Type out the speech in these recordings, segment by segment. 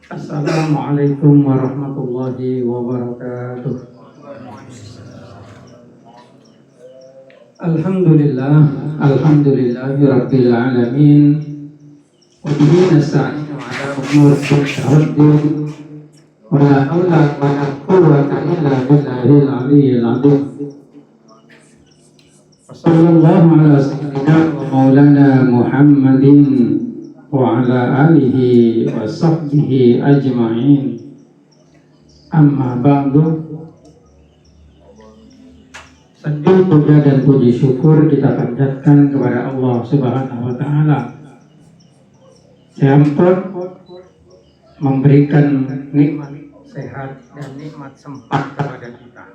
Assalamualaikum warahmatullahi wabarakatuh. Alhamdulillahi rabbil alamin. Wa bihi nasta'inu ala umuri tawakkalin. Wa la haula wa la quwwata illa billahil aliyyil azim. Sallallahu ala sayyidina wa maulana Muhammadin wa ala alihi wa sahbihi ajma'in. Amma ba'du. Sanjung puja dan puji syukur kita panjatkan kepada Allah Subhanahu wa taala yang memberikan nikmat sehat dan nikmat sempat kepada kita.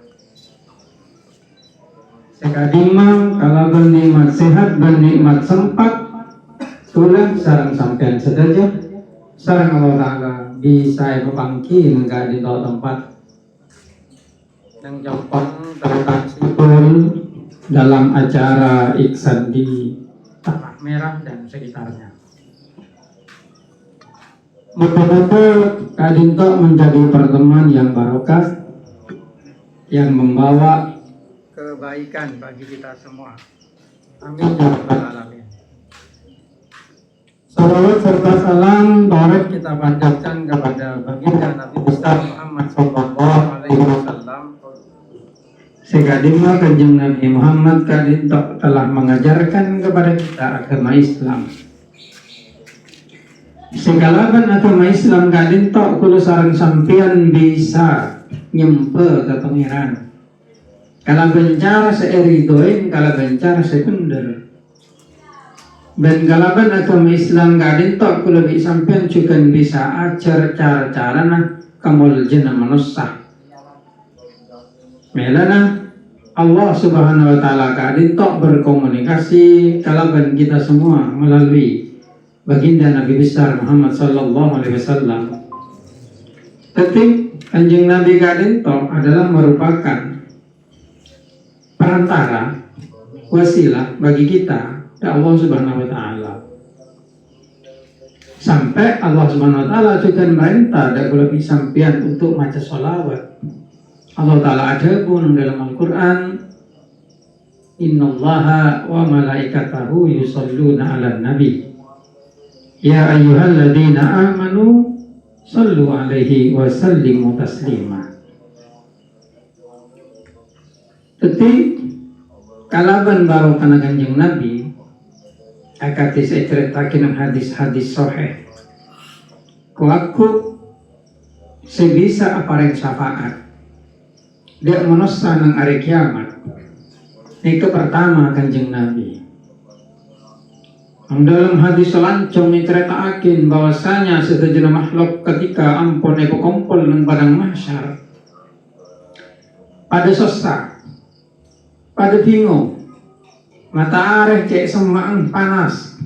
Sekadima kalau bernikmat sehat dan nikmat sempat tulang sarang sampean sedaja sarang Allah Ta'ala bisa berpangki enggak di tempat yang jompong terletak sipul dalam acara Iksan di Tanah Merah dan sekitarnya. Betul-betul kadinto menjadi pertemuan yang barokah yang membawa kebaikan bagi kita semua. Amin ya rabbal alamin. Salawat serta salam barak kita panjatkan kepada baginda Nabi besar Muhammad sallallahu alaihi wasallam. Sekadima kanjeng Nabi Muhammad kadinto telah mengajarkan kepada kita agama Islam. Sekalaban agama Islam kadinto kulo sareng sampean bisa nyempe ke pangeran. Kalau bencara seeridoin, kalau bencara sekunder. Dan kalaban agama Islam gadin tok kulo bi sampean juga bisa ajar cara-cara nah kamul jenah manusia. Melana Allah Subhanahu wa taala gadin tok berkomunikasi kalaban kita semua melalui baginda Nabi besar Muhammad sallallahu alaihi wasallam. Tapi kanjeng Nabi gadin tok adalah merupakan perantara wasilah bagi kita Allah Subhanahu wa taala. Sampai Allah Subhanahu wa taala juga merintah dak kula sampean untuk maca sholawat. Allah taala ada pun dalam Al-Qur'an, innallaha wa malaikatahu yusholluna 'alan nabi. Ya ayyuhalladzina amanu shallu 'alaihi wa sallimu taslima. Ketik kalaban baru kana kanjeng Nabi akati saya ceritakan hadis-hadis sahih. Aku sebisa apareng syafaat. Dia manusia nang hari kiamat. Ini pertama kanjeng Nabi. Dalam hadis selancong diceritakan bahwasanya sejenis makhluk ketika ampun eko kumpul nang padang mahsyar. Pada sesak, pada bingung. Mata areh cek semaan panas.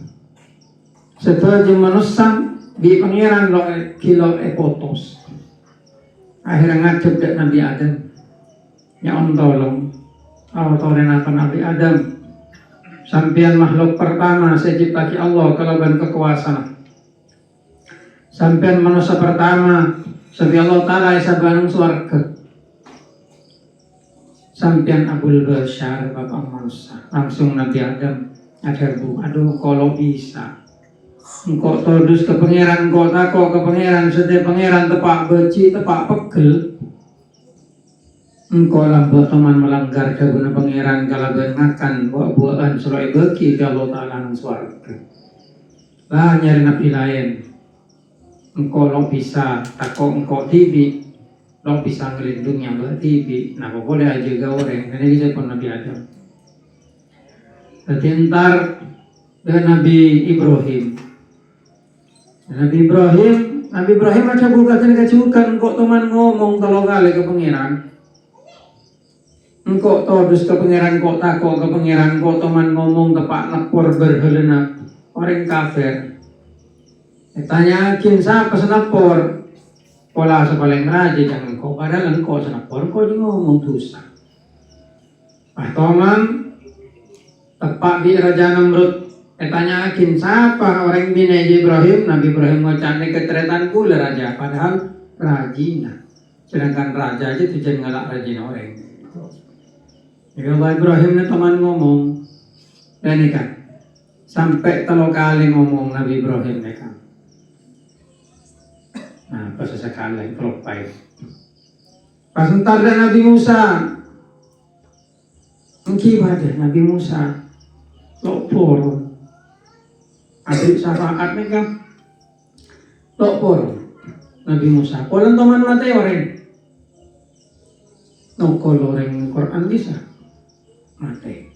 Setelah manusia di pangeran lo kilo potos. Akhirnya ngajak dek Nabi Adam. Ya om tolong. Tolong Nabi Adam. Sampian makhluk pertama saya ciptaki Allah kalaban kekuasaan. Sampian manusia pertama sampai Allah Ta'ala isa banung swarga. Sampian Abul Bashar bapak manusia langsung Nabi Adam aduh kalau bisa engkau todus ke pangeran engkau tako ke pangeran setiap pangeran tepak beci tepak pegel engkau lambat teman melanggar kaguna pangeran kalaban makan buah-buahan sulai beki kalau ta'ala nang swarga lah nyari nabi lain engkau lo bisa tako engkau tibi lo bisa ngelindungi yang bertibi, nah boleh aja goreng, karena dia pun Nabi Adam. Jadi ntar dengan Nabi Ibrahim. Nabi Ibrahim aja buka kecukan, kok teman ngomong kalau kali ke pangeran. Engkau todus ke pangeran, kok tako ke pangeran, kok teman ngomong ke pak napor berhelenak orang kafir. Tanya siapa senapor? Pola sepaling raja jangan kau padahal engkau senapor kau juga ngomong dosa. Toman tepak di Raja Namrud Tanyakin siapa orang bina Ibrahim, Nabi Ibrahim ngocane ketretan kula raja, padahal rajina. Sedangkan raja aja tujuan ngalak rajin orang. Jika Ibrahim na teman ngomong, dan ini kan sampai 3 kali ngomong Nabi Ibrahim ni kan. Nah, pas sekali kelopay. Pas entar dan Nabi Musa, ibadah Nabi Musa, lokpor, adik syafaat ni kan, lokpor Nabi Musa. Kalau teman mati orang, nokol orang Quran bisa mati.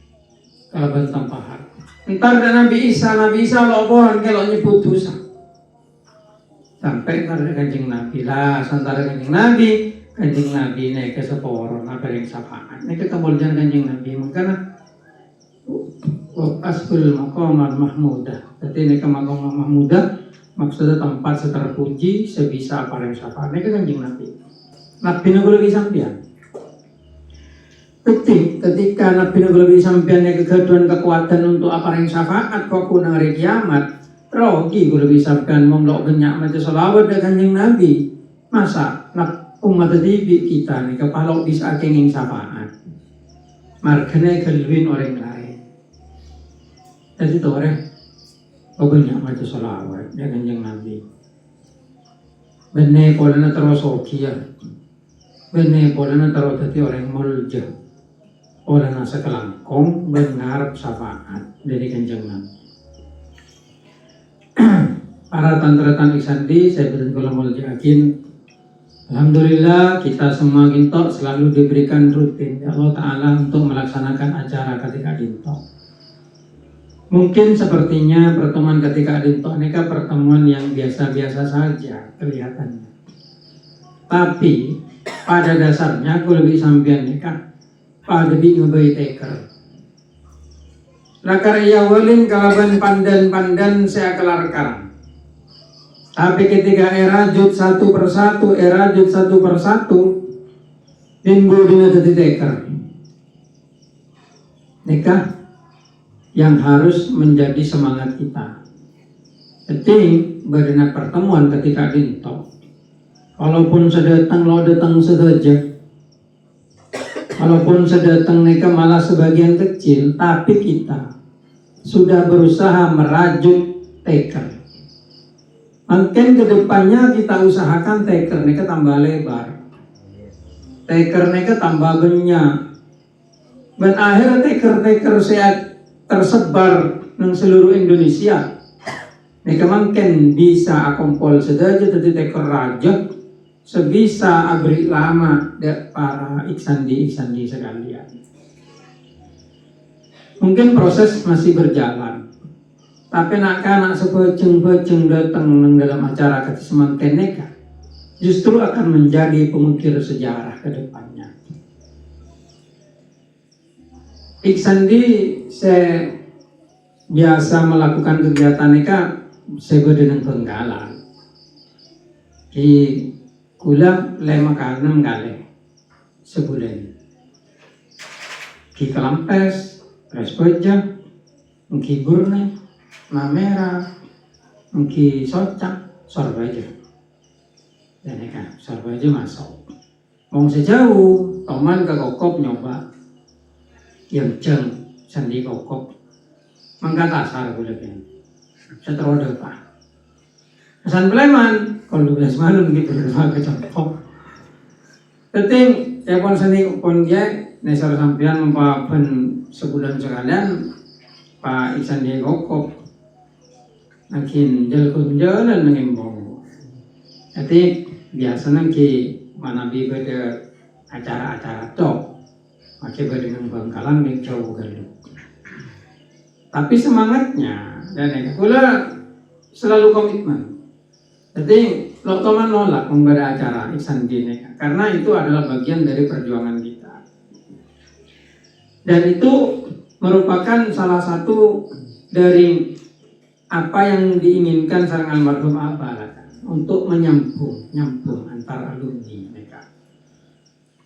Kalau bentang pahar. Entar dan Nabi Isa lokporan kalau nyebut dosa. Sampai entar Kanjeng Nabi lah, santara Kanjeng Nabi ini ke seporo, apa yang syafaat. Ini ketembulkan Kanjeng Nabi, makanya asful maqaman mahmudah. Jadi ini ke maqam mahmudah, maksudnya tempat terpuji sebisa apa yang syafaat. Ini ke Kanjeng Nabi. Nabi nggak lebih sampian. Ketika Nabi nggak lebih sampian kegaduhan kekuatan untuk apa yang syafaat, kok kuna hari kiamat. Rogi gue lebih sampean memlok banyak macam selawat dengan Kanjeng Nabi. Masa nak umat dibi kita nih kepalok bisa kenging syafaat. Markene kelvin orang lain. Jadi tuh orang banyak macam selawat dengan Kanjeng Nabi. Bener polanya terus okia. Bener polanya terus jadi orang mulja. Polanya sekelangkong bengarap syafaat dari Kanjeng Nabi. Para tantratan Iksandi, saya betul-betul mau yakin. Alhamdulillah kita semua gintok selalu diberikan rutin ya Allah Ta'ala untuk melaksanakan acara ketika gintok. Mungkin sepertinya pertemuan ketika gintok ini kan pertemuan yang biasa-biasa saja kelihatannya. Tapi pada dasarnya aku lebih sampean nih kan pada ngebai teker. Lakar iya walin kalaban pandan-pandan saya kelarkan. Tapi ketika erajut satu persatu, dimbu dina jadi teker. Nikah yang harus menjadi semangat kita. Jadi berdana pertemuan ketika dintok. Walaupun sedatang lo datang saja. Walaupun sedatang nikah malah sebagian kecil, tapi kita sudah berusaha merajut teker. Mungkin kedepannya kita usahakan teker mereka tambah lebar, teker mereka tambah banyak, dan akhirnya teker sehat tersebar di seluruh Indonesia. Mereka mungkin bisa akumpul saja jadi teker raja, sebisa abri lama para iksandi sekalian. Mungkin proses masih berjalan. Tapi nak sepeceng datang dalam acara kesemanten neka justru akan menjadi pengukir sejarah ke depannya. Iksandi saya biasa melakukan kegiatan neka saya dengan penggalan. Di kula 5 kali 6 kali sebulan. Di Kelampes, Respeja, Mengkiburne, Mamera, mungkin socak, sorbaja. Dan ini kan, sorbaja masuk. Mau sejauh, teman ke kokop nyoba. Yang ceng, sandi kokop. Mangkat asar boleh kan. Setelah depan. Kesan Pleman, kalau 12 malam gitu berbagai contoh. Teting, saya pun seni pun dia, nesar sampian mempapan sebulan sekalian, Pak Iksandi kokop. Makin jalan mengimbau. Jadi biasanya ki mana bi pada acara-acara top, makin dengan bangkalan yang jauh galuh. Tapi semangatnya dan pula selalu komitmen. Jadi lo teman nolak memberi acara Iksandi karena itu adalah bagian dari perjuangan kita. Dan itu merupakan salah satu dari apa yang diinginkan sarang almarhum Abah untuk nyambung antara alumni mereka.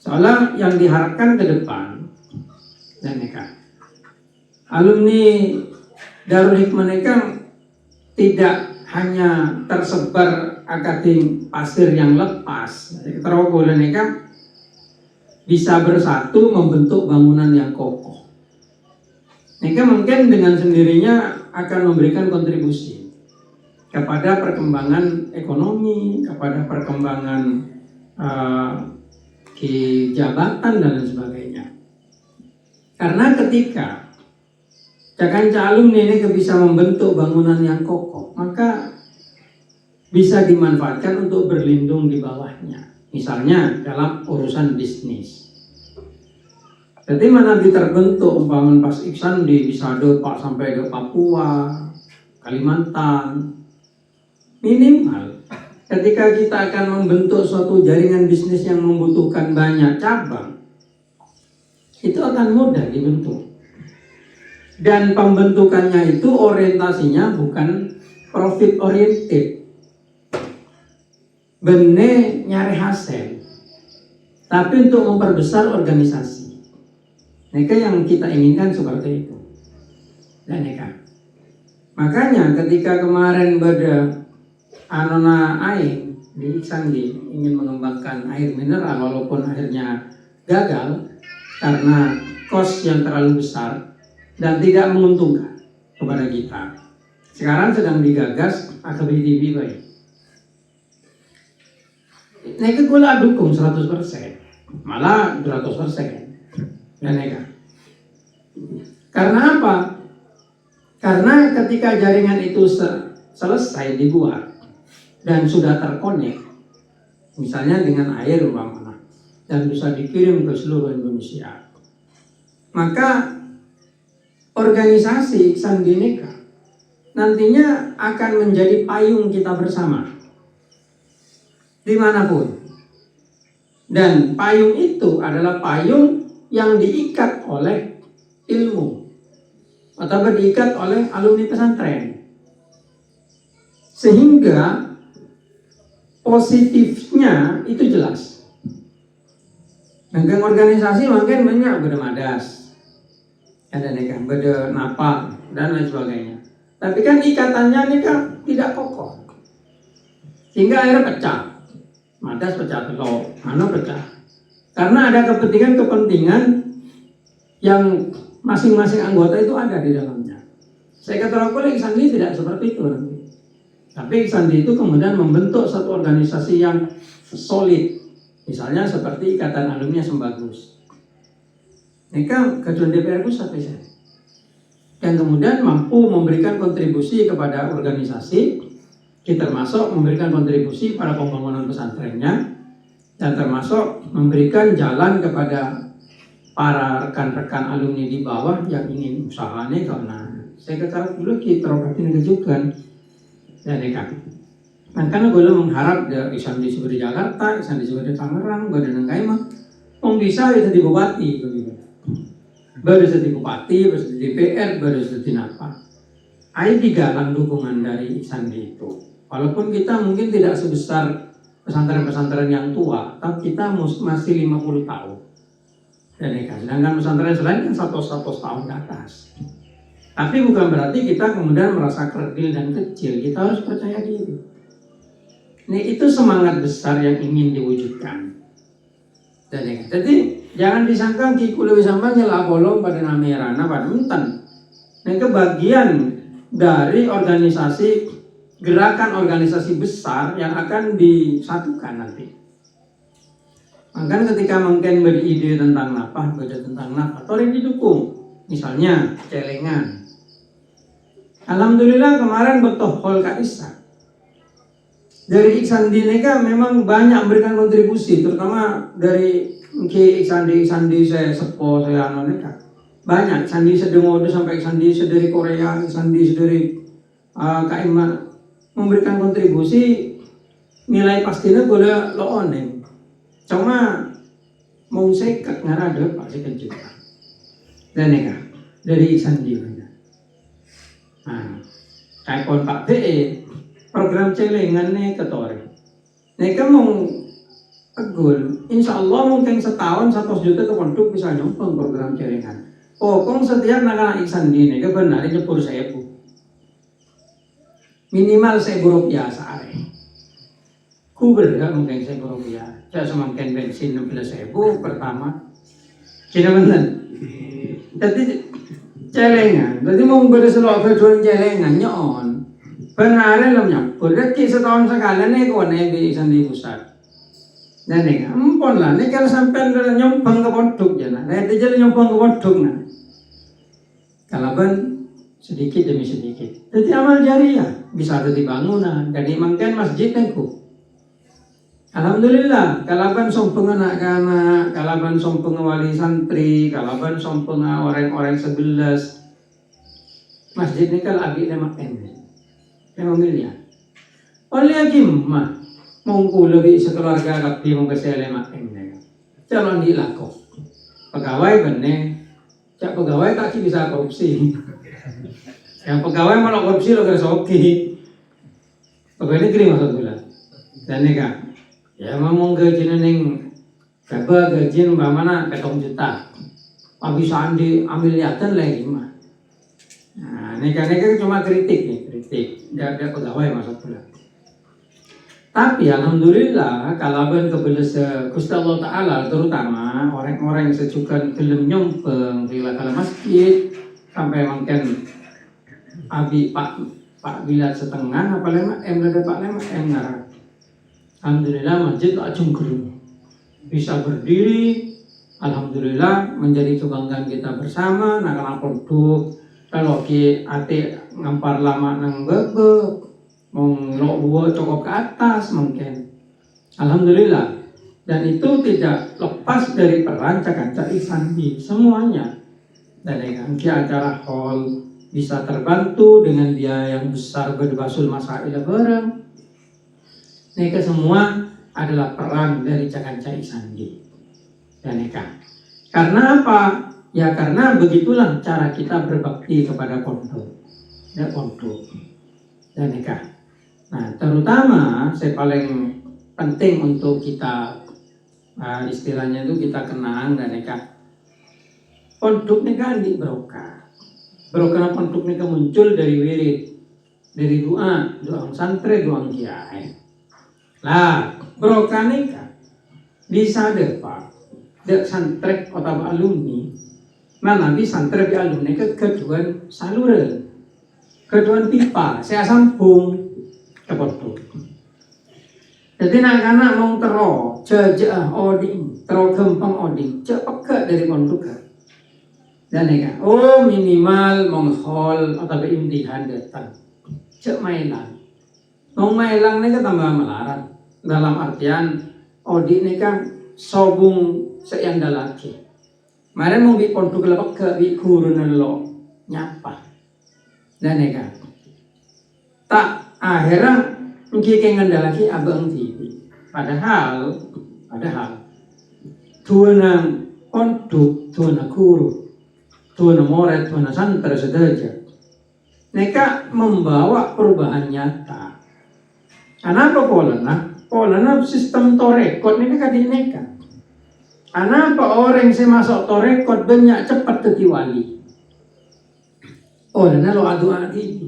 Soalnya yang diharapkan ke depan dan mereka alumni Darul Hikmah mereka tidak hanya tersebar akating pasir yang lepas, terowongan mereka bisa bersatu membentuk bangunan yang kokoh. Mereka mungkin dengan sendirinya akan memberikan kontribusi kepada perkembangan ekonomi, kepada perkembangan jabatan dan lain sebagainya. Karena ketika Cakan Calum ini bisa membentuk bangunan yang kokoh, maka bisa dimanfaatkan untuk berlindung di bawahnya. Misalnya dalam urusan bisnis. Jadi mana terbentuk bangun pas Iksan di bisa Pak sampai ke Papua, Kalimantan. Minimal ketika kita akan membentuk suatu jaringan bisnis yang membutuhkan banyak cabang, itu akan mudah dibentuk. Dan pembentukannya itu orientasinya bukan profit oriented, benar nyari hasil, tapi untuk memperbesar organisasi. Mereka yang kita inginkan seperti itu. Dan makanya ketika kemarin pada Anona Air di Iksandi ingin mengembangkan air mineral, walaupun akhirnya gagal karena kos yang terlalu besar dan tidak menguntungkan kepada kita. Sekarang sedang digagas AKBDB baik. Mereka gula dukung 100%, malah 200%. Karena apa? Karena ketika jaringan itu selesai dibuat dan sudah terkonek, misalnya dengan air umpamanya, dan bisa dikirim ke seluruh Indonesia, maka organisasi Iksan Bhinneka nantinya akan menjadi payung kita bersama dimanapun. Dan payung itu adalah payung yang diikat oleh ilmu atau diikat oleh alumni pesantren, sehingga positifnya itu jelas. Dengan organisasi mungkin banyak bermadas, ada nikah, bernapa dan lain sebagainya. Tapi kan ikatannya nikah tidak kokoh, sehingga akhirnya pecah. Madas pecah telur, mana pecah. Karena ada kepentingan-kepentingan yang masing-masing anggota itu ada di dalamnya. Saya kata oleh Iksandi tidak seperti itu nanti. Tapi Iksandi itu kemudian membentuk satu organisasi yang solid. Misalnya seperti Ikatan Alumni Sembagus. Mereka ketua DPR pusat bisa. Dan kemudian mampu memberikan kontribusi kepada organisasi, termasuk memberikan kontribusi pada pembangunan pesantrennya, dan termasuk memberikan jalan kepada para rekan-rekan alumni di bawah yang ingin usahanya. Karena saya katakan dulu kita terokasi juga dan makanya gue mengharap dari Iksandi seperti Jakarta, Iksandi seperti Tangerang, gue dan Kaimah, bisa jadi bupati, baru jadi bupati, baru jadi DPR, baru jadi apa. Ayo digalang dukungan dari Iksandi itu. Walaupun kita mungkin tidak sebesar pesantren-pesantren yang tua, tapi kita masih 50 tahun. Dan sedangkan pesantren selain kan 100 tahun ke atas. Tapi bukan berarti kita kemudian merasa kerdil dan kecil. Kita harus percaya diri. Ini itu semangat besar yang ingin diwujudkan. Dan jadi jangan disangka Kiku Lewi Sambang nyela bolong pada namerana pada mentan. Ini kebagian dari organisasi, gerakan organisasi besar yang akan disatukan nanti. Maka ketika mungkin beride tentang nafah, atau yang didukung, misalnya celengan. Alhamdulillah kemarin bertohol Kak Isa. Dari Iksan Bhinneka memang banyak memberikan kontribusi, terutama dari Iksandi saya sepo saya anoneka. Banyak Iksandi sedengodo sampai Iksandi dari Korea, Iksandi dari Kak Ima memberikan kontribusi, nilai pastinya boleh lo onen. Cuma mau sekat ngarada Pak sekat juga. Dan dari Iksandi. Nah, kayak pon Pak PE program celengan nih ketori. Mereka mau agul, insya Allah mungkin setahun 100 juta ke pondok bisa nyumbang program celengan. Oh, kong setiap anak-anak Iksandi nih benar nyepur saya bu. minimal Rp1.000 sehari. Kuber gak mungkin Rp1.000. Saya semakin bensin 16.000 pertama. Kira bener. Jadi celengan. Jadi mau berselok kejuan celengan nyon. Benar lah nyampur. Jadi setahun sekali nih kau nabi sandi pusat. Dan nih, ampun lah. Nih kalau sampai nyompang ke pondok ya nah. Nah itu jadi nyompang ke pondok nah. Kalaban sedikit demi sedikit. Jadi amal jariah bisa ada bangunan. Jadi mungkin masjid aku. Alhamdulillah, kalaban sompeng anak-anak, kalaban sompeng wali santri, kalaban sompeng orang-orang 11. Masjid ini kalau abi lemak ini, memang miliar. Oleh hakim mah, mongku lebih sekeluarga kapi mongku saya lemak ini. Calon dilaku, pegawai bener, cak pegawai tak bisa korupsi. Yang pegawai malah korupsi lo kerja oke. Pegawai negeri maksud gula, dan nikah. Ya memang gaji neng, coba gaji mana 1 juta, habis andi miliatan lagi mah. Nah, neka cuma kritik nih, kritik, dia pegawai masuk pula. Tapi alhamdulillah kalaban kebeles Gusti Allah Taala terutama orang-orang yang secukan gelem nyompeng kalau masjid sampai mungkin abi pak bilat setengah apa lema ada pak lema ngarang. Alhamdulillah masjid acung gerung bisa berdiri. Alhamdulillah menjadi kebanggaan kita bersama. Nak lapor kalau ki ate ngampar lama nang bebek mau buat cukup ke atas mungkin. Alhamdulillah. Dan itu tidak lepas dari peran Cak Sandi semuanya. Dan dengan acara hall bisa terbantu dengan biaya yang besar berbasul masail bareng. Neka semua adalah peran dari Cak Sandi dan Neka. Karena apa? Ya karena begitulah cara kita berbakti kepada pondok, ya pondok dan Neka. Nah terutama saya paling penting untuk kita istilahnya itu kita kenang dan Neka. Pondok Neka di berokah. Berokah pondok Neka muncul dari wirid, dari doa santri, doa kiai. Lah, berokah nikah bisa deh pak, dek santrek atau alumni, mana bisa santrek alumni keduan saluran, keduan pipa, saya sambung ke pondok. Jadi anak-anak mau jejak oding, gempang oding, cepet dari pondok kan. Dan nikah, minimal menghol atau imtihan datang, cek mailan, mau mailang nikah tambah melarat. Dalam artian odi ini kan sobung seyanda lagi. Mari mau bi pondok lebak ke bi guru nelo nyapa. Dan ini kan tak akhirnya mungkin ngandal lagi abang TV. Padahal tuana pondok, tuana guru, tuana murid, tuana santri sederajat. Mereka membawa perubahan nyata. Kenapa polana sistem torekot ini kan dineka. Kenapa orang yang masuk torekot banyak cepat ke wali? Polana lo adu adi.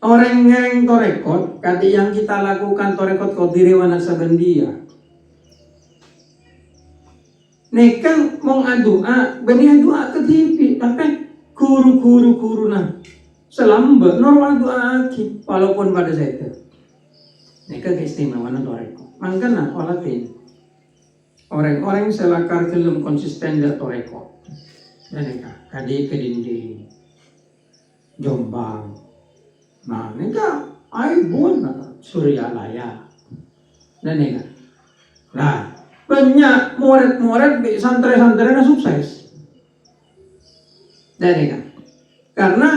Orang yang torekot, kali yang kita lakukan torekot kau diriwana sabendia. Nekan mau adua, benih adua ke TV, tapi guru nah. Selambat, normal doa aki, walaupun pada saya itu. Mereka keistimewaan toreko. Makanya olatin orang-orang selakar kelem konsisten dan toreko. Dan mereka kadi kedinding, Jombang. Nah, mereka aibun Suryalaya. Dan mereka, nah banyak murid-murid santri-santri yang sukses. Dan mereka, karena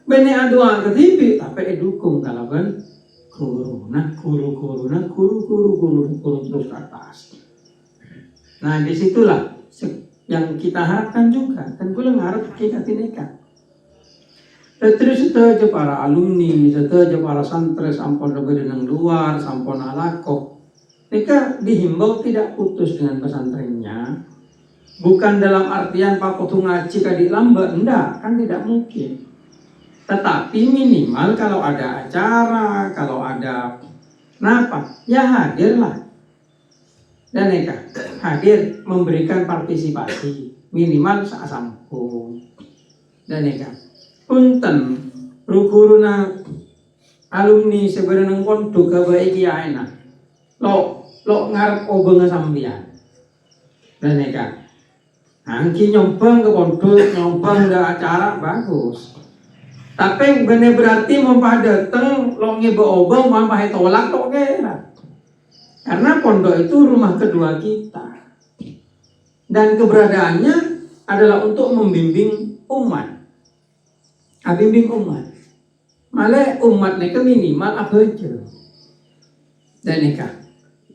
bene aduan ke TV, tapi edukung kalaban guru terus ke atas. Nah disitulah yang kita harapkan juga, kan gue ngarep kita tineka. Terus saja para alumni, saja para santri sampun dari nang luar, sampun alako. Mereka dihimbau tidak putus dengan pesantrennya. Bukan dalam artian pak putu ngaji kadi lambat, enggak, kan tidak mungkin. Tetapi minimal kalau ada acara, kalau ada napa, ya hadirlah. Dan hadir memberikan partisipasi minimal sasampu. Dan punten ruguruna alumni sebenarnya pondok gawe iki enak. Lo ngarep obeng sampeyan. Dan angki nyombang ke pondok, nyombang ke acara bagus. Tapi bener berarti mampah dateng lo ngebe obeng mampah tolak tok kira. Karena pondok itu rumah kedua kita. Dan keberadaannya adalah untuk membimbing umat. Bimbing umat. Malah umat mereka minimal apa aja. Dan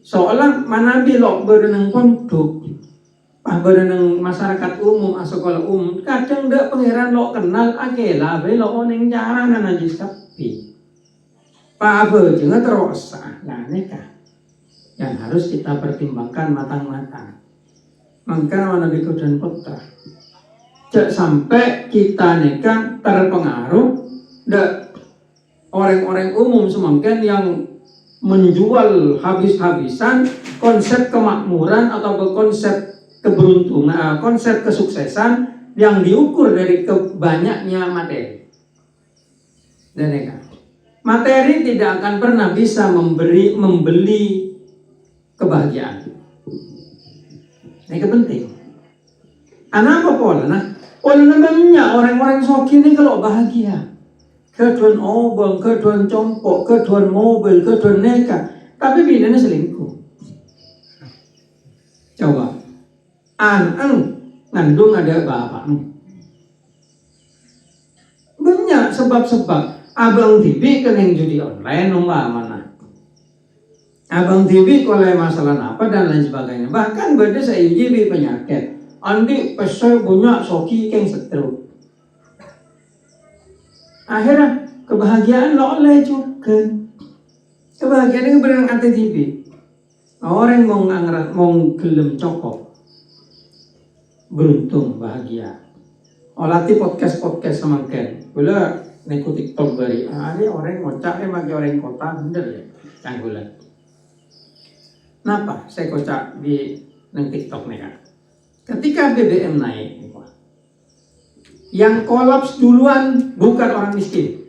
soalnya mana bilok berenang pondok, berenang masyarakat umum, sekolah umum, kadang ndak pangeran lo kenal akela, lo oneng cara najis tapi, apa aja nggak terus. Nah yang harus kita pertimbangkan matang-matang. Maka mana dan putra. Jangan sampai kita terpengaruh orang-orang umum semakin yang menjual habis-habisan konsep kemakmuran atau konsep keberuntungan, konsep kesuksesan yang diukur dari banyaknya materi. Dan materi tidak akan pernah bisa membeli kebahagiaan. Ini penting. Apa pola? Pola banyak orang-orang soki ini kalau bahagia. Keduan obong, keduan compok, keduan mobil, keduan neka. Tapi bininya selingkuh. Coba. Ngandung ada bapak. Banyak sebab-sebab. Abang TV kan yang judi online, mana. Abang TV kalau masalah apa dan lain sebagainya. Bahkan beda saya uji penyakit. Andi pesel punya soki keng stroke. Akhirnya kebahagiaan lo oleh juga. Kebahagiaan itu berenang anti TV. Orang mau gelem cokok. Beruntung bahagia. Olati podcast sama Ken. Bila niku TikTok dari ada orang ngocak maki orang kota bener ya. Canggulan. Kenapa saya kocak di TikTok nih kan? Ketika BBM naik, yang kolaps duluan bukan orang miskin.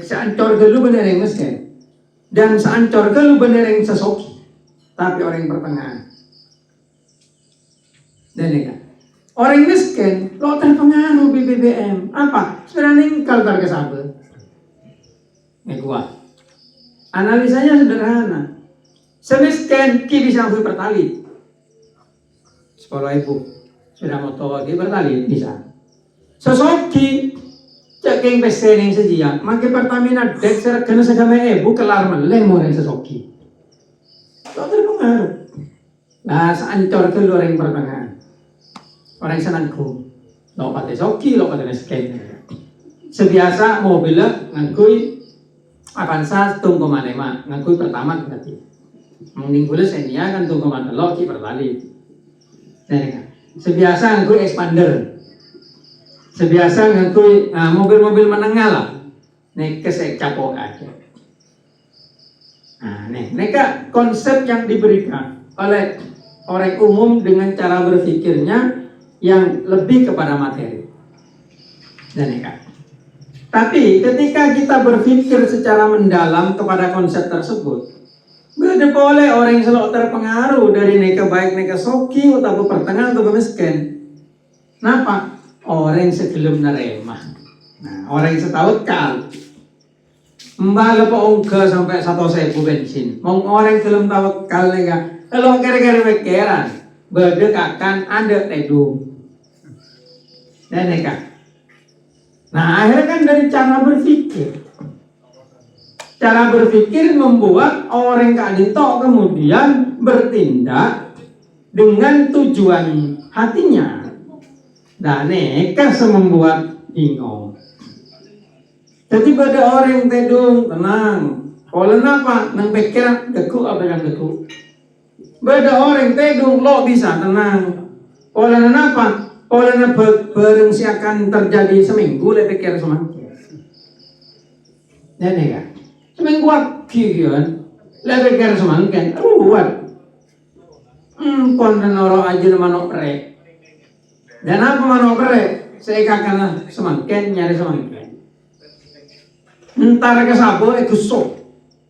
Seancor gelu bener yang miskin, dan seancor gelu bener yang sesoki, tapi orang yang pertengahan. Dan orang miskin, lo terpengaruh BBM. Apa? Sebenarnya kalau harga sabar. Kuat. Analisanya sederhana. Semiskin ki bisa beli pertalite. Sekolah ibu sudah mau tahu lagi bertali bisa. Sesoki ceking pesening sejia. Makai Pertamina dek seragana segala ibu kelar meleng mau yang sesoki. Lo terpengaruh. Nah seancor ke luar yang pertengahan. Orang senangku. Lo pakai soki, lo pakai skin. Sebiasa mobilnya ngakui Avanza tunggu manema ngakui pertama berarti. Menginggulnya senia kan tunggu mana lo ki bertali. Sebiasa ngakui expander, sebiasa ngakui mobil-mobil menengah lah, nih kesek capok aja. Nah, mereka konsep yang diberikan oleh orang umum dengan cara berpikirnya yang lebih kepada materi. Dan tapi ketika kita berpikir secara mendalam kepada konsep tersebut. Beda boleh orang yang selalu terpengaruh dari neka baik neka soki atau pertengahan atau miskin. Kenapa? Orang sebelum nerema. Nah, orang yang setahun kal. Mbak apa ongga sampai 1.000 bensin. Mau orang belum tahu kal neka. Kalau gara-gara pikiran, beda akan ada teduh. Dan neka. Nah, akhirnya kan dari cara berpikir. Cara berpikir membuat orang kadito kemudian bertindak dengan tujuan hatinya. Dan neka membuat bingung. Jadi pada orang tedung tenang. Kalau apa? Nang pikir deku apa yang deku. Pada orang tedung lo bisa tenang. Kalau apa? Polanya bareng si akan terjadi seminggu lebih pikir semakin. Ya nih kan. Seminggu lagi kan. Lebih pikir semakin. Ruwet. Pon noro aja manok pre. Dan apa manok pre? Saya kakana semakin nyari semakin. Entar ke sabo kusuk.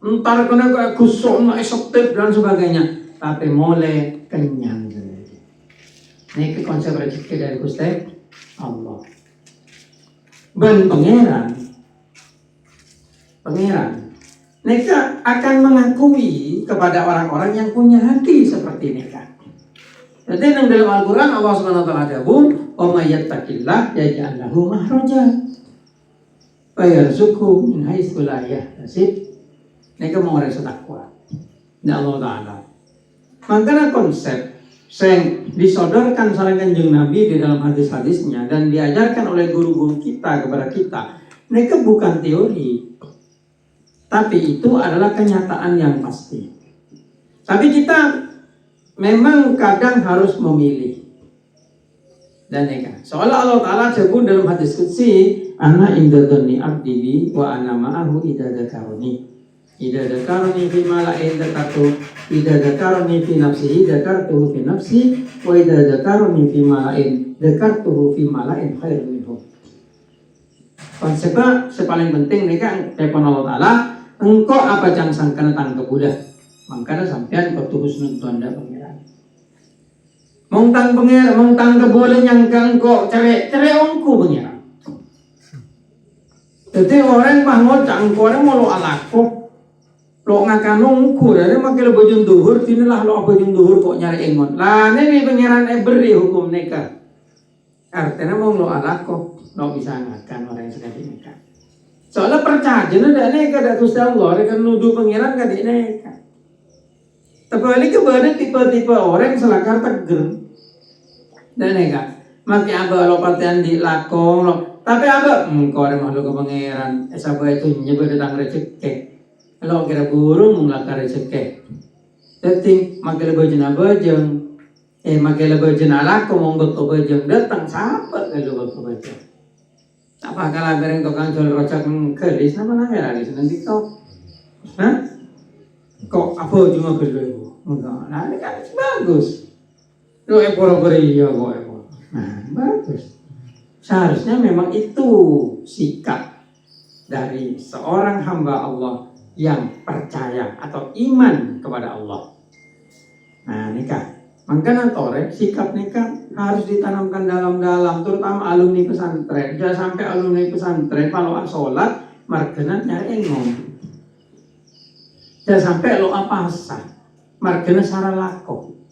Entar kena kusuk na esoktif dan sebagainya. Tapi mulai kenyang. Ini konsep rezeki dari Gusti Allah. Ben pangeran mereka akan mengakui kepada orang-orang yang punya hati seperti mereka. Jadi dalam Al-Quran Allah Subhanahu Wa Taala dabur, "Wa may yattaqillah yaj'al lahu makhraja wa yarzuqhu min haitsu la yahtasib." Mereka mau orang takwa. Ya Allah Taala. Makanya konsep yang disodorkan sareng Kanjeng Nabi di dalam hadis-hadisnya dan diajarkan oleh guru-guru kita kepada kita, mereka bukan teori, tapi itu adalah kenyataan yang pasti. Tapi kita memang kadang harus memilih. Dan mereka, seolah Allah Ta'ala sebut dalam hadis qudsi, "Ana inda dzanni abdi bi wa ana ma'ahu idza dzakarani." Idza dzakarani fi mala'in dzakatu, idza dzakarani fi nafsihi dzakartuhu fi nafsi, wa idza dzakarani fi mala'in dzakartuhu fi mala'in khairun minhu. Konsepnya paling penting mereka telepon Allah Ta'ala, engkau apa yang sangkana tangkap udah, makanya sampean kau tuh husnul tanda pangeran. Mong tang keboleh yang engkau cerai ongku pangeran. Jadi orang bangun cangkau orang mau lo alako. Lo ngakan nungku, dari makin bojong duhur, tinilah lo bojong duhur kok nyari engon. Lah ini pangeran beri hukum neka. Artinya mau lo alako, lo bisa ngakan orang yang sedang neka. Soalnya percaya ada neka, ada Gusti Allah, mereka nuduh pangeran kan neka. Tapi kemudian tipe-tipe orang selakar teger. Dan neka, makin apa lo patian di lakong lo. Tapi apa? Kau ada makhluk ke pangeran, sabar itu nyebut datang rezeki. Kalau kira burung melakar rezeki, jadi makin lebih bajeng, makin lebih jenala kau monggot kau bajeng datang sahabat kalau kau bajeng. Apa kalau bareng tukang jual rojak kelis nama namanya lagi nanti kau, kok apa cuma kedua? Enggak, nah ini kan bagus. Lo beri ya kok nah bagus. Seharusnya memang itu sikap dari seorang hamba Allah yang percaya atau iman kepada Allah. Nah nikah, makanya tore sikap nikah harus ditanamkan dalam-dalam, terutama alumni pesantren. Jangan sampai alumni pesantren kalau sholat margena nyari engom. Jangan sampai lo apa sah margena sara lako.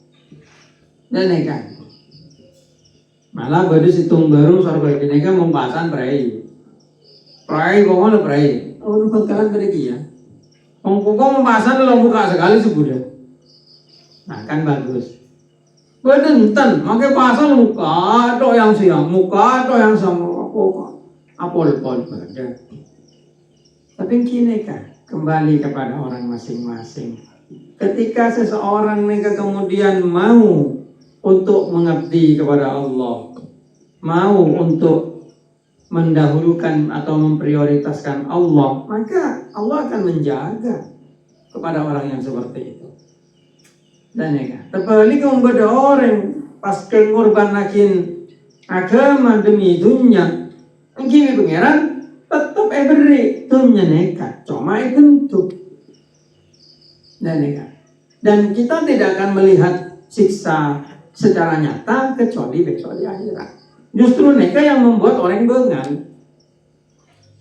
Dan nikah, malah badus hitung baru soal nikah membahasan prai kok lo prai. Oh lu bakalan pergi ya. Kok pembahasan lo buka sekali sebulan. Nah kan bagus. Bedenten, makai pasal muka do yang siang, muka do yang sama apol-pol saja. Tapi kini kan kembali kepada orang masing-masing. Ketika seseorang mereka kemudian mau untuk mengabdi kepada Allah, mau untuk mendahulukan atau memprioritaskan Allah, maka Allah akan menjaga kepada orang yang seperti itu. Dan ya, terbalik kepada orang pas kengorban nakin agama demi dunia, engkau pangeran tetap beri dunia neka, cuma itu. Dan kita tidak akan melihat siksa secara nyata kecuali besok di akhirat. Justru mereka yang membuat orang bengal.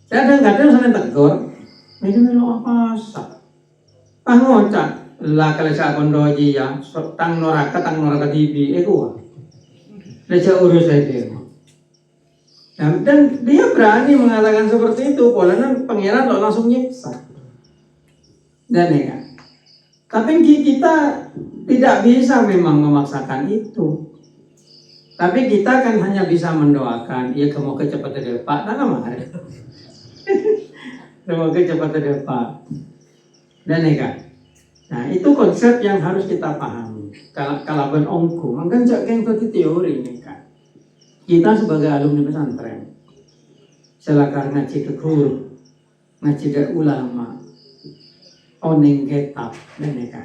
Kadang-kadang saya tegur, mereka melo apa sah? Pangocat, lah kalau saya kondoji ya, tang noraka TV, ego. Leca urus saya. Dan dia berani mengatakan seperti itu, polanya pangeran lo langsung nyiksa. Dan ya, tapi kita tidak bisa memang memaksakan itu. Tapi kita kan hanya bisa mendoakan, ya semoga cepat terdapat, nah kemarin. Semoga cepat terdapat. Dan ya, nah itu konsep yang harus kita pahami. Kalau ongku, mungkin jangan seperti teori ini kan. Kita sebagai alumni pesantren, selakar ngaji ke guru, ngaji ke ulama, oning kitab dan neka.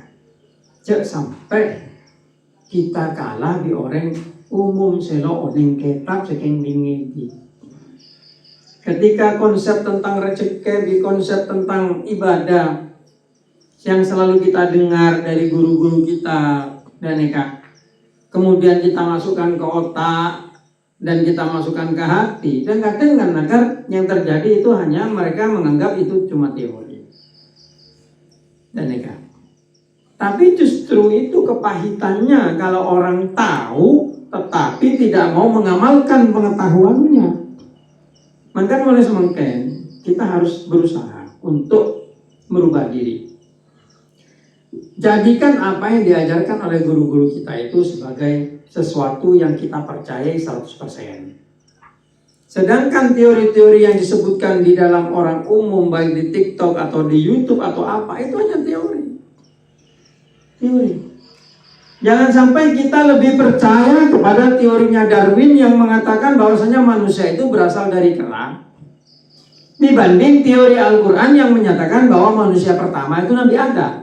Cek sampai kita kalah di orang umum selo oning kitab saking dingin. Ketika konsep tentang rezeki, di konsep tentang ibadah yang selalu kita dengar dari guru-guru kita dan neka, kemudian kita masukkan ke otak dan kita masukkan ke hati, dan kadang agar yang terjadi itu hanya mereka menganggap itu cuma teori dan neka. Tapi justru itu kepahitannya kalau orang tahu tetapi tidak mau mengamalkan pengetahuannya. Maka oleh semangken kita harus berusaha untuk merubah diri. Jadikan apa yang diajarkan oleh guru-guru kita itu sebagai sesuatu yang kita percayai 100%. Sedangkan teori-teori yang disebutkan di dalam orang umum, baik di TikTok atau di YouTube atau apa, itu hanya teori. Jangan sampai kita lebih percaya kepada teorinya Darwin yang mengatakan bahwasanya manusia itu berasal dari kera, dibanding teori Al-Quran yang menyatakan bahwa manusia pertama itu Nabi Adam.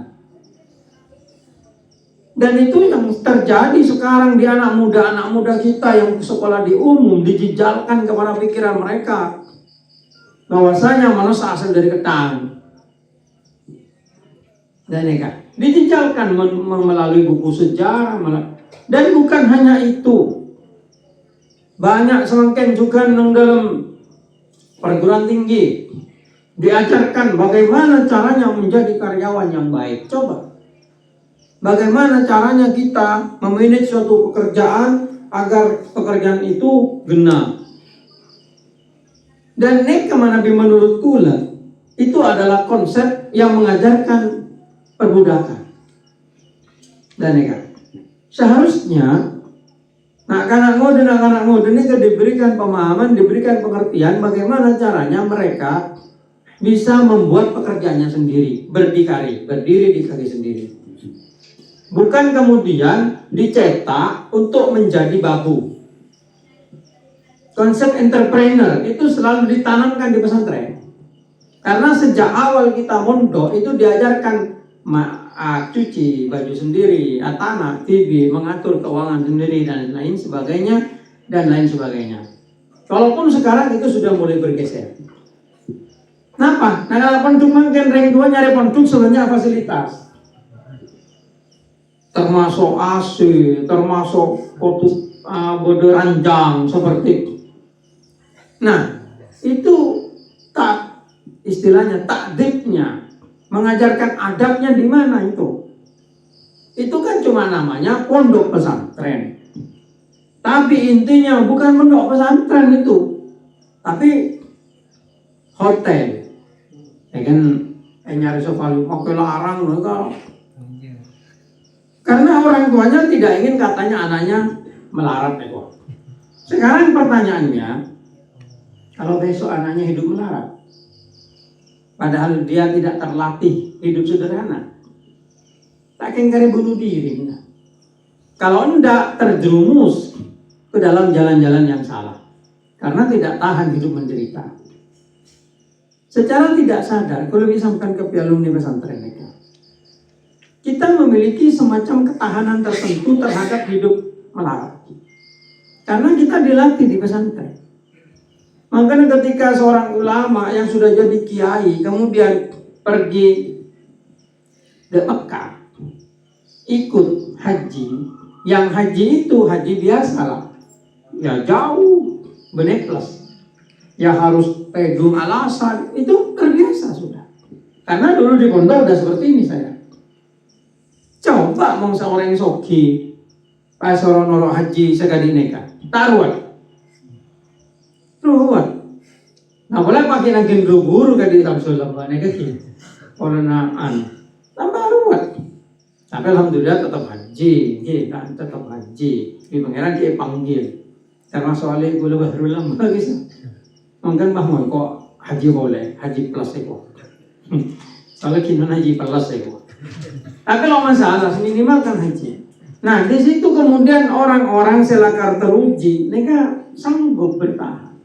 Dan itu yang terjadi sekarang di anak muda kita yang sekolah di umum, dijejalkan kepada pikiran mereka bahwasanya manusia asal dari ketang. Dan dijejalkan melalui buku sejarah, dan bukan hanya itu, banyak semangken juga dalam perguruan tinggi diajarkan bagaimana caranya menjadi karyawan yang baik. Coba, bagaimana caranya kita memanage suatu pekerjaan agar pekerjaan itu genap. Dan kemana menurut kula itu adalah konsep yang mengajarkan perbudakan. Dan seharusnya anak-anak muda ini diberikan pemahaman, diberikan pengertian bagaimana caranya mereka bisa membuat pekerjaannya sendiri, berdiri di kaki sendiri. Bukan kemudian dicetak untuk menjadi babu. Konsep entrepreneur itu selalu ditanamkan di pesantren. Karena sejak awal kita mondok itu diajarkan cuci baju sendiri, tanah, TV, mengatur keuangan sendiri dan lain sebagainya. Walaupun sekarang itu sudah mulai bergeser. Kenapa? Nah, kalau penduduk makin rank 2 nyari penduduk sebenarnya fasilitas. Termasuk AC, termasuk bode ranjang seperti itu. Nah, itu tak istilahnya takdibnya, mengajarkan adabnya di mana itu? Itu kan cuma namanya pondok pesantren. Tapi intinya bukan pondok pesantren itu, tapi hotel. Ya kan, nyari sofalu pakai larang mereka. Karena orang tuanya tidak ingin katanya anaknya melarat itu. Sekarang pertanyaannya, kalau besok anaknya hidup melarat, padahal dia tidak terlatih hidup sederhana, tak kengkari bunuh diri. Kalau hendak terjerumus ke dalam jalan-jalan yang salah, karena tidak tahan hidup menderita. Secara tidak sadar, kalau disampaikan ke alumni pesantren mereka, kita memiliki semacam ketahanan tertentu terhadap hidup melarat. Karena kita dilatih di pesantren. Makanya ketika seorang ulama yang sudah jadi kiai kemudian pergi ke Mekah ikut haji, yang haji itu haji biasa lah, ya jauh beneklas, ya harus pegung alasan, itu terbiasa sudah. Karena dulu di pondok udah seperti ini saya. Coba mau seorang soki pas orang noro haji sekali neka taruhan. Nah, boleh pakai nangkin guru kadi Rasulullah neka kini. Oranaan tambah ruwet. Tapi alhamdulillah tetap haji, kan tetap haji. Di pangeran dia panggil. Karena soalnya gue lebih lama gitu. Mungkin bahwa kok haji boleh, haji plus itu. Soalnya kini haji plus itu. Tapi kalau masalah minimal kan haji. Nah, di situ kemudian orang-orang selakar teruji, mereka sanggup bertahan.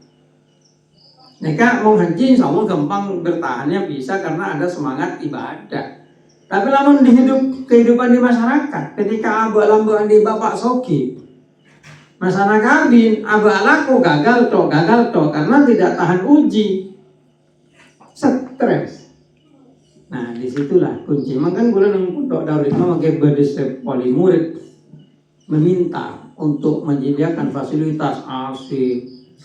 Mereka mau haji, insya Allah gampang bertahannya bisa karena ada semangat ibadah. Tapi lamun di kehidupan di masyarakat, ketika abu lambuan di bapak soki, masalah kabin, abu alaku gagal to, karena tidak tahan uji, stres. Nah, disitulah kunci. Makanya gue nunggu dari itu pakai berdisep poli murid meminta untuk menyediakan fasilitas AC,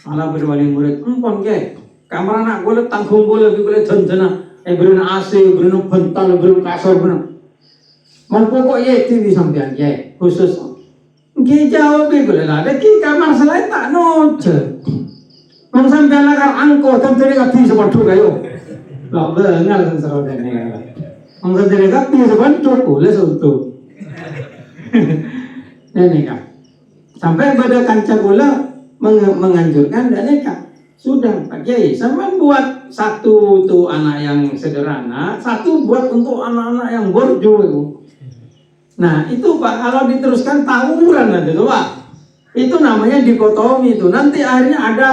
malah berwali murid empon ke kamar anak gue tanggung gue lebih boleh jenjena, beri AC, beri bental, beri kasur, beri. Pokok ya TV sampean ya khusus. Ki jawab boleh lah, ada ki kamar selain tak noce. Mang sampean lakar angko, tapi kapi seperti kayo. Lah bengal sensor dene. Mang sampean kapi seperti boleh suntuk. Neka. Sampai pada kanca gula menganjurkan dan neka. Sudah Pak Kiai, sama buat satu tuh anak yang sederhana, satu buat untuk anak-anak yang borjo itu. Nah itu Pak, kalau diteruskan tawuran nanti tuh Pak. Itu namanya dikotomi itu. Nanti akhirnya ada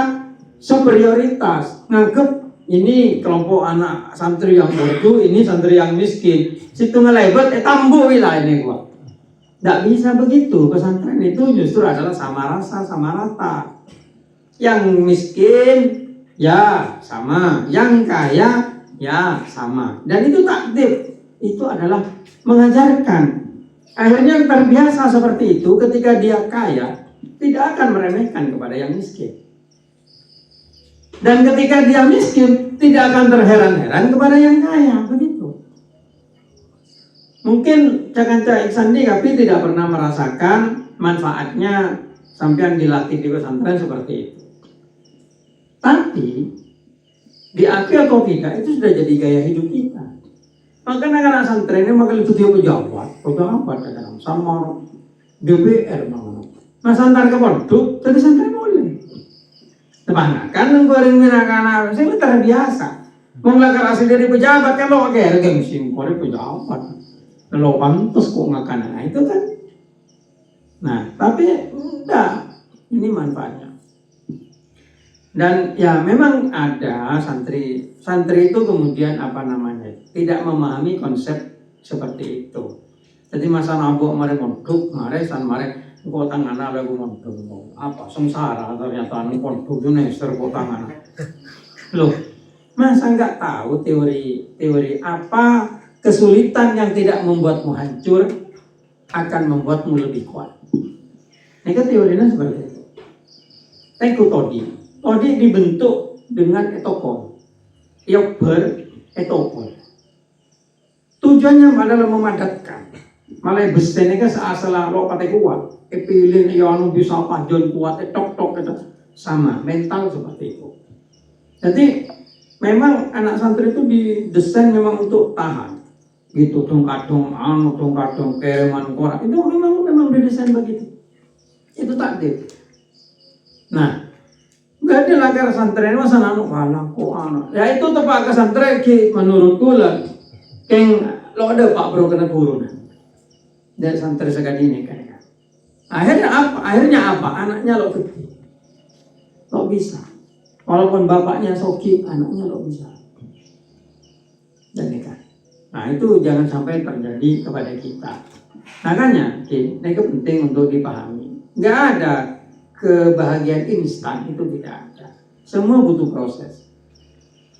superioritas. Nganggep ini kelompok anak santri yang borjo, ini santri yang miskin. Situ ngelebat, tambuh wilayah ini gua. Nggak bisa begitu. Pesantren itu justru adalah sama rasa, sama rata. Yang miskin ya sama, yang kaya ya sama. Dan itu takdir. Itu adalah mengajarkan. Akhirnya terbiasa seperti itu. Ketika dia kaya, tidak akan meremehkan kepada yang miskin. Dan ketika dia miskin, tidak akan terheran-heran kepada yang kaya. Begitu. Mungkin Cakanca Iksandi tapi tidak pernah merasakan manfaatnya sampean dilatih di pesantren seperti itu. Tapi diakui atau tidak itu sudah jadi gaya hidup kita. Makanya anak santrennya makan itu dia pejabat dalam sama DPR mau. Mas antar ke pondok, jadi santri boleh. Kan goreng minakana, saya terbiasa. Mengelakar asli dari pejabat kan lo kayak gengsi, goreng pejabat. Lo pantas kok ngakan, nah itu kan. Nah, tapi enggak, ini manfaatnya. Dan ya memang ada santri itu kemudian tidak memahami konsep seperti itu. Jadi masa nabok mare mondok, mare kok tangan lagu mondok. Apa sengsara ternyata anu mondok itu nester kok tangan. Loh, masa enggak tahu teori apa kesulitan yang tidak membuatmu hancur akan membuatmu lebih kuat. Ini kan teorinya seperti itu. Tengku Todi dibentuk dengan etokon. Yokber etokon. Tujuannya adalah memadatkan. Malah besene kan seasala lo pakai kuat. Pilih yang bisa panjang kuat, tok itu sama mental seperti itu. Jadi memang anak santri itu didesain memang untuk tahan. Gitu tung-kadung kereman korak itu memang didesain begitu. Itu takdir. Nah, gak ada lakar santri masa nanu kok anak. Ya itu tepat ke santri menurutku lah. Keng lo ada Pak Bro kena turun. Dari santri segala ini kan. Akhirnya apa? Anaknya lo gede. Lo bisa. Walaupun bapaknya soki, anaknya lo bisa. Dan nikah. Nah itu jangan sampai terjadi kepada kita. Makanya, ini penting untuk dipahami. Nggak ada kebahagiaan instan, itu tidak ada. Semua butuh proses.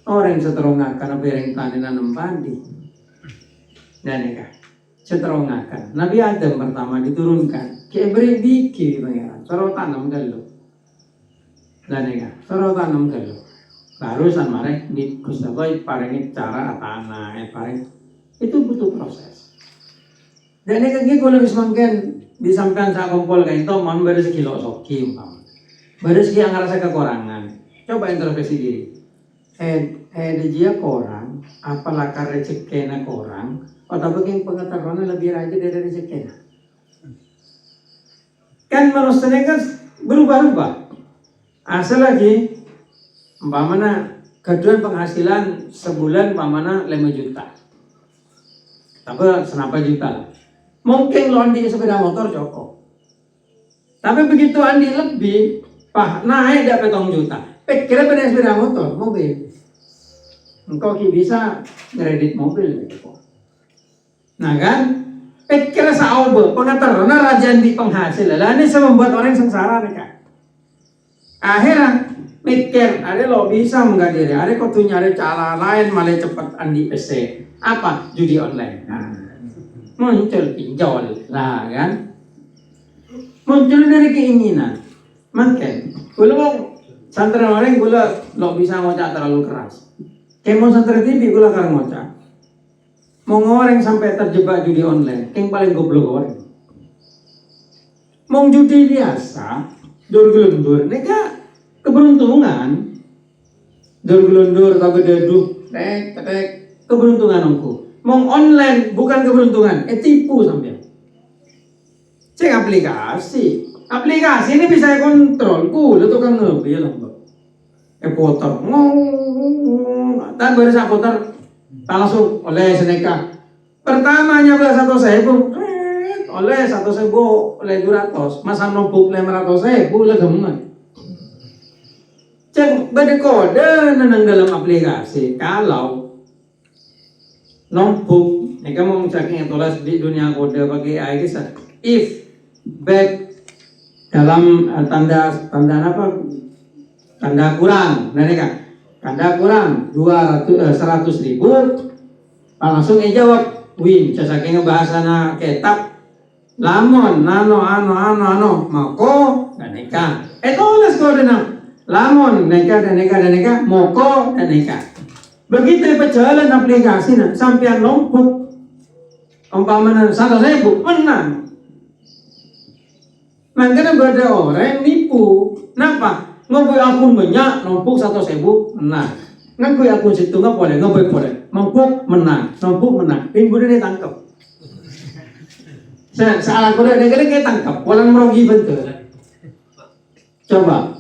Orang yang seterongakan, bereng tanenan nempandi. Dan nikah. Seterongakan. Nabi Adam pertama diturunkan. Kayak biki pangeran. Soro tanam dulu. Dan nikah. Soro tanam dulu. Baru samare di Gustaboy parengi cara tanah, itu butuh proses. Dan ini kalau mungkin disampaikan saya kumpul kayak itu, mau baru sekilo soki, baru segi yang ngerasa kekurangan. Coba introspeksi diri. Dia korang, apalah karena rezekina korang, atau bagaimana pengetahuannya lebih rajin dari rezekina. Kan manusia kan berubah-ubah. Asal lagi, umpamanya kedua penghasilan sebulan umpamanya 5 juta. Tapi senapa juta lah. Mungkin lo Andi sepeda motor cukup. Tapi begitu Andi lebih, naik dapat 1 juta. Kira pada sepeda motor, mobil. Engkau bisa kredit mobil. Nah kan? Kira saobe, pengatar, raja di penghasil. Lah ini saya membuat orang sengsara nih kan. Akhirnya mikir, ada lo bisa mengadiri, ada kau tuh nyari cara lain malah cepat Andi PC. Apa? Judi online. Nah, muncul pinjol, lah kan? Muncul dari keinginan. Makin, kalau santri orang gula lo bisa ngocak terlalu keras. Kayak mau santri TV gula karang ngocak. Mau ngoreng sampai terjebak judi online, yang paling goblok orang. Mau judi biasa, dor-gelundur, neka keberuntungan. Dor-gelundur, tapi deduk, tek, keberuntungan aku. Mau online bukan keberuntungan, tipu sampai. Cek aplikasi ini bisa kontrol, lo tukang ngebil loh. Putar, dan baru saya putar. Langsung oleh seneka pertamanya belas 1.000 oleh 1.000 oleh 200 masa nombok 500.000 lah gemen ceng bade kode nenang dalam aplikasi kalau nombok ini kamu saking tulis di dunia kode pakai AI kisah if back dalam tanda kurang nah ini kan tanda kurang 100.000 langsung jawab win saking bahasana ketap lamun nano moko dan neka tulis kode lamun neka moko dan neka begitu berjalan aplikasi sampai nombok umpamanya 100.000 menang makanya ada orang nipu kenapa? Ngoboy akun banyak, nombok 1.000 menang. Ngoboy akun situ nggak boleh, nombok menang, ini boleh ditangkap. Salah kode negara kita tangkap, walau merugi betul. Coba,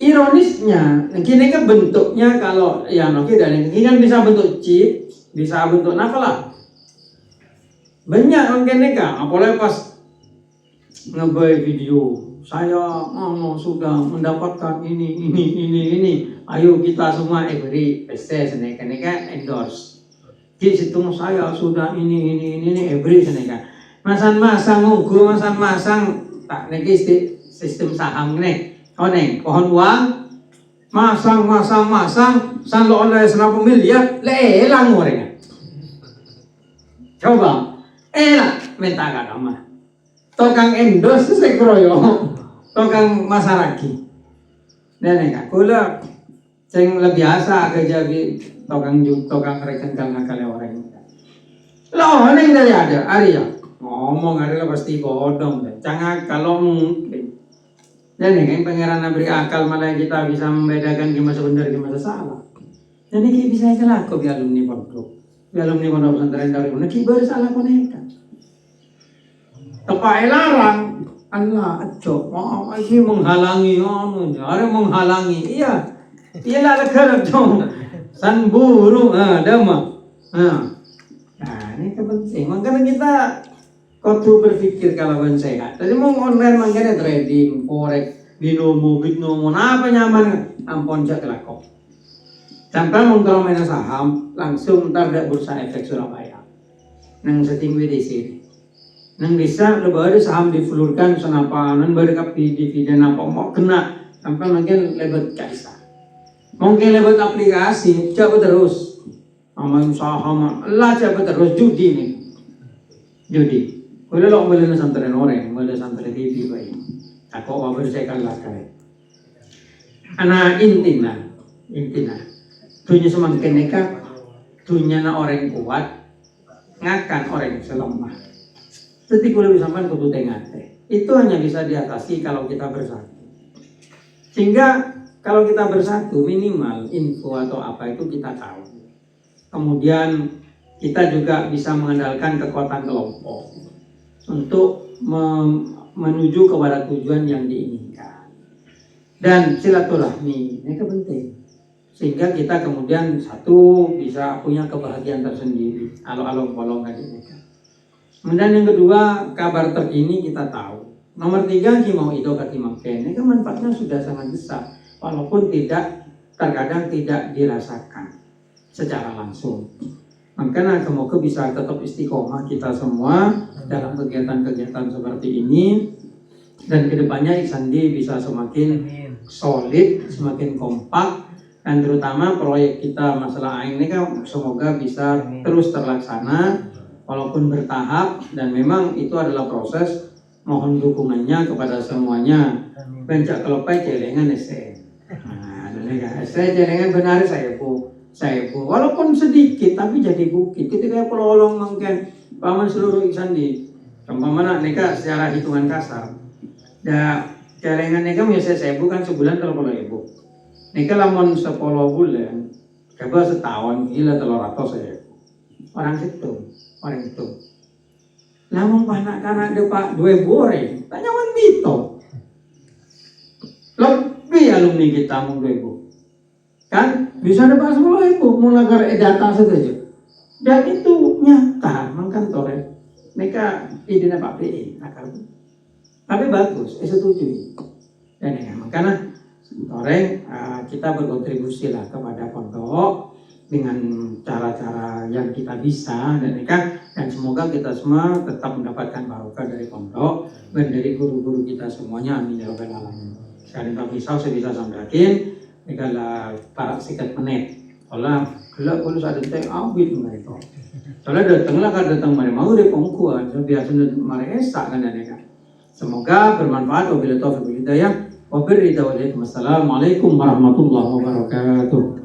ironisnya, gini kan bentuknya kalau ya noki dan ini kan bisa bentuk chip, bisa bentuk apa lah. Banyak mungkin neka, apalagi pas ngebuat video. Saya sudah mendapatkan ini. Ayo kita semua beri PC seneka endorse. Di situ saya sudah ini beri seneka. Masang ngugu, masang tak niki sistem saham nih. Pohon uang masang san lo oleh 100 miliar lelang orangnya. Coba elah minta agama. Tokang endorse saya kroyo. Tokang masyarakat. Dan neka kula sing lebih biasa kerja di tokang rekan ngakal orang. Loh neng dari ada Arya ngomong ada pasti bodong deh. Jangan kalau mungkin. Dan neka pangeran beri akal malah kita bisa membedakan gimana benar gimana salah. Dan ini bisa celaka bi alumni pondok. Bi alumni pondok pesantren dari mana ki bersalah koneka. Tepai larang Allah acok, ini menghalangi, iya lah kerap dong, san burung, dama, nah ini penting, makanya kita kudu berpikir kalau sehat. Jadi mau online makanya trading, forex, binomo, apa nyaman, ampun cak lakok. Sampai mau main saham, langsung ntar ada bursa efek Surabaya, nang setinggi di sini. Nang bisa lebar saham difulurkan senapa nan berkapi dividen apa mau kena sampai mungkin lebat kaisa mungkin lebat aplikasi coba terus aman saham lah coba terus judi kalau lo beli santren orang beli santren TV baik aku mau bersekan lakai anak intina dunia semakin nekat dunia orang kuat ngakan orang selemah. Jadi kalau bisa main kudu tengah itu hanya bisa diatasi kalau kita bersatu. Sehingga kalau kita bersatu minimal info atau apa itu kita tahu. Kemudian kita juga bisa mengandalkan kekuatan kelompok untuk menuju kepada tujuan yang diinginkan. Dan silaturahmi ini penting. Sehingga kita kemudian satu bisa punya kebahagiaan tersendiri. Alo-alo bolong aja. Kemudian yang kedua, kabar terkini kita tahu. Nomor 3, Kimau Ido ke Kimau Ken. Ini kan manfaatnya sudah sangat besar, walaupun terkadang tidak dirasakan secara langsung. Makanya semoga bisa tetap istiqomah kita semua dalam kegiatan-kegiatan seperti ini, dan kedepannya Ihsandi bisa semakin solid, semakin kompak, dan terutama proyek kita masalah air ini kan semoga bisa terus terlaksana walaupun bertahap, dan memang itu adalah proses. Mohon dukungannya kepada semuanya. Bencak kelopai celengan SE. Nah, SE celengan benar saya bu, walaupun sedikit tapi jadi bukit. Ketika pelolong mungkin paman seluruh Ihsandi. Umpamanya neka secara hitungan kasar. Ya celengan neka biasa 1.000 kan sebulan 30.000. Neka lamun 10 bulan, coba setahun gila 300.000. Orang itu. Namun anak-anak depak 2 boreng, tanya wan bito. Lebih alumni kita mau 2.000. Kan bisa dapat 10.000 mulai data saja. Dan itu nyata mengkantore. Mereka idenya Pak PE akar. Tapi bagus, setuju. Dan ya, makanya kita berkontribusi lah kepada pondok dengan cara-cara yang kita bisa, dan semoga kita semua tetap mendapatkan barokah dari pondok dan dari guru-guru kita semuanya, amin ya rabbal alamin. Sekali tak bisa sebisa samdakin ikalah para sikat menit olah gelap kalau ada teh abit mereka soalnya datang mari mau dari pengkuan biasa mari esak kan dan semoga bermanfaat. Wabillahi taufiq wal hidayah. Wassalamualaikum warahmatullahi wabarakatuh.